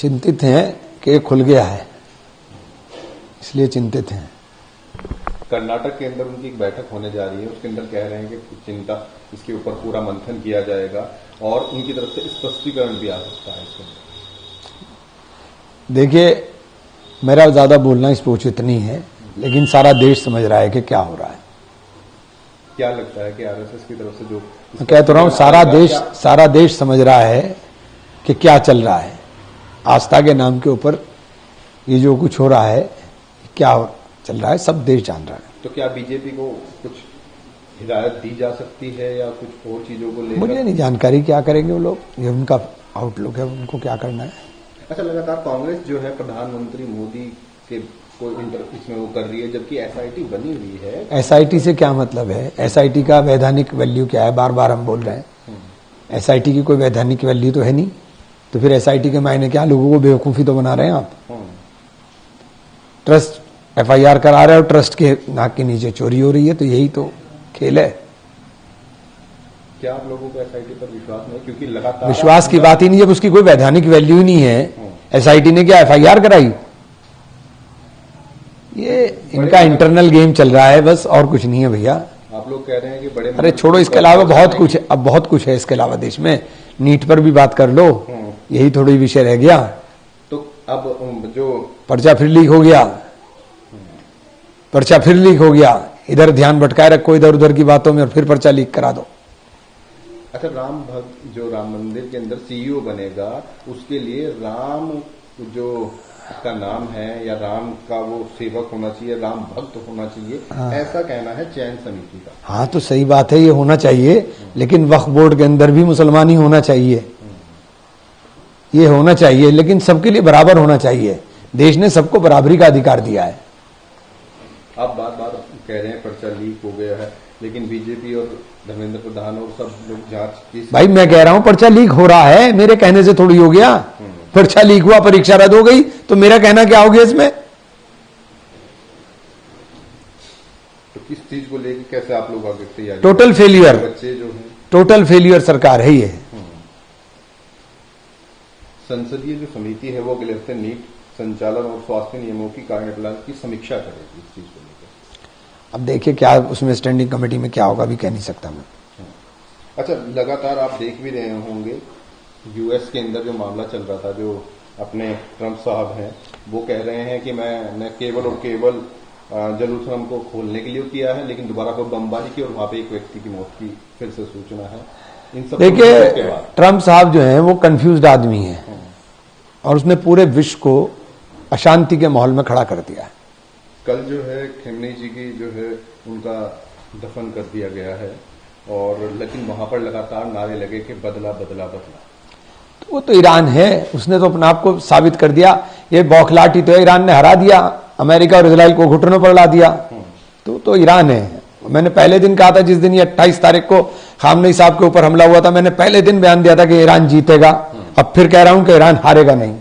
चिंतित हैं कि खुल गया है, इसलिए चिंतित हैं। कर्नाटक के अंदर उनकी एक बैठक होने जा रही है, उसके अंदर कह रहे हैं कि चिंता इसके ऊपर पूरा मंथन किया जाएगा और उनकी तरफ से स्पष्टीकरण भी आ सकता है इसके अंदर। देखिए, मेरा ज्यादा बोलना इस पर उचित नहीं है, लेकिन सारा देश समझ रहा है कि क्या हो रहा है। क्या लगता है कि आरएसएस की तरफ से जो मैं कह तो रहा हूं, सारा देश समझ रहा है कि क्या चल रहा है। आस्था के नाम के ऊपर ये जो कुछ हो रहा है, क्या चल रहा है, सब देश जान रहा है। तो क्या बीजेपी को कुछ हिदायत दी जा सकती है या कुछ और चीजों को लेकर? मुझे नहीं जानकारी, क्या करेंगे वो लोग, ये उनका आउटलुक है, उनको क्या करना है। अच्छा, लगातार कांग्रेस जो है प्रधानमंत्री मोदी के को इसमें वो कर रही है, जबकि एसआईटी बनी हुई है। एसआईटी से क्या मतलब है? एसआईटी का वैधानिक वैल्यू क्या है? बार बार हम बोल रहे हैं एसआईटी की कोई वैधानिक वैल्यू तो है नहीं, तो फिर एसआईटी के मायने क्या? लोगों को बेवकूफी तो बना रहे हैं आप। ट्रस्ट एफआईआर करा रहे हो, ट्रस्ट के नाक के नीचे चोरी हो रही है, तो यही तो खेल है। क्या आप लोगों को एसआईटी पर विश्वास नहीं? क्योंकि लगातार विश्वास की बात ही नहीं, जब उसकी कोई वैधानिक वैल्यू ही नहीं है। एसआईटी ने क्या एफआईआर कराई? ये इनका इंटरनल गेम चल रहा है बस, और कुछ नहीं है भैया। आप लोग कह रहे हैं कि बड़े, अरे छोड़ो, इसके अलावा बहुत कुछ है, अब बहुत कुछ है इसके अलावा देश में। नीट पर भी बात कर लो, यही थोड़ी विषय रह गया। तो अब जो पर्चा फिर लीक हो गया, पर्चा फिर लीक हो गया, इधर ध्यान भटकाए रखो इधर उधर की बातों में और फिर पर्चा लीक करा दो। अच्छा, राम भक्त जो राम मंदिर के अंदर सीईओ बनेगा, उसके लिए राम जो उसका नाम है या राम का वो सेवक होना चाहिए, राम भक्त होना चाहिए, ऐसा कहना है चयन समिति का। हाँ, तो सही बात है, ये होना चाहिए, लेकिन वक्फ बोर्ड के अंदर भी मुसलमान ही होना चाहिए। ये होना चाहिए, लेकिन सबके लिए बराबर होना चाहिए। देश ने सबको बराबरी का अधिकार दिया है। आप बार बार कह रहे हैं पर्चा लीक हो गया है, लेकिन बीजेपी और धर्मेंद्र प्रधान और सब लोग जांच। भाई मैं कह रहा हूं पर्चा लीक हो रहा है, मेरे कहने से थोड़ी हो गया। पर्चा लीक हुआ, परीक्षा रद्द हो गई, तो मेरा कहना क्या हो गया इसमें? तो किस चीज को लेकर कैसे आप लोग आगे तैयारी? टोटल फेलियर, बच्चे जो है टोटल फेलियर सरकार है ये। संसदीय जो समिति है वो अगले हफ्ते नीट संचालन और स्वास्थ्य नियमों की कार्यपालन की समीक्षा करेगी इस चीज को लेकर। अब देखिए क्या उसमें स्टैंडिंग कमेटी में क्या होगा, भी कह नहीं सकता मैं। अच्छा, लगातार आप देख भी रहे होंगे यूएस के अंदर जो मामला चल रहा था, जो अपने ट्रंप साहब हैं, वो कह रहे हैं कि मैंने केवल और केवल जेरूसलम को खोलने के लिए किया है, लेकिन दोबारा कोई बमबारी की और वहां पे एक व्यक्ति की मौत की फिर से सूचना है। इन सब देखिए, ट्रंप साहब जो है वो कंफ्यूज्ड आदमी है और उसने पूरे विश्व को अशांति के माहौल में खड़ा कर दिया है। कल जो है खेमनी जी की जो है उनका दफन कर दिया गया है, और लेकिन वहां पर लगातार नारे लगे कि बदला बदला बदला। तो वो तो ईरान है, उसने तो अपने आप को साबित कर दिया। ये बौखलाटी तो ईरान ने हरा दिया, अमेरिका और इजराइल को घुटनों पर ला दिया। तो ईरान है। मैंने पहले दिन कहा था, जिस दिन ये 28 तारीख को खामनेई साहब के ऊपर हमला हुआ था, मैंने पहले दिन बयान दिया था कि ईरान जीतेगा। अब फिर कह रहा हूं कि ईरान हारेगा नहीं।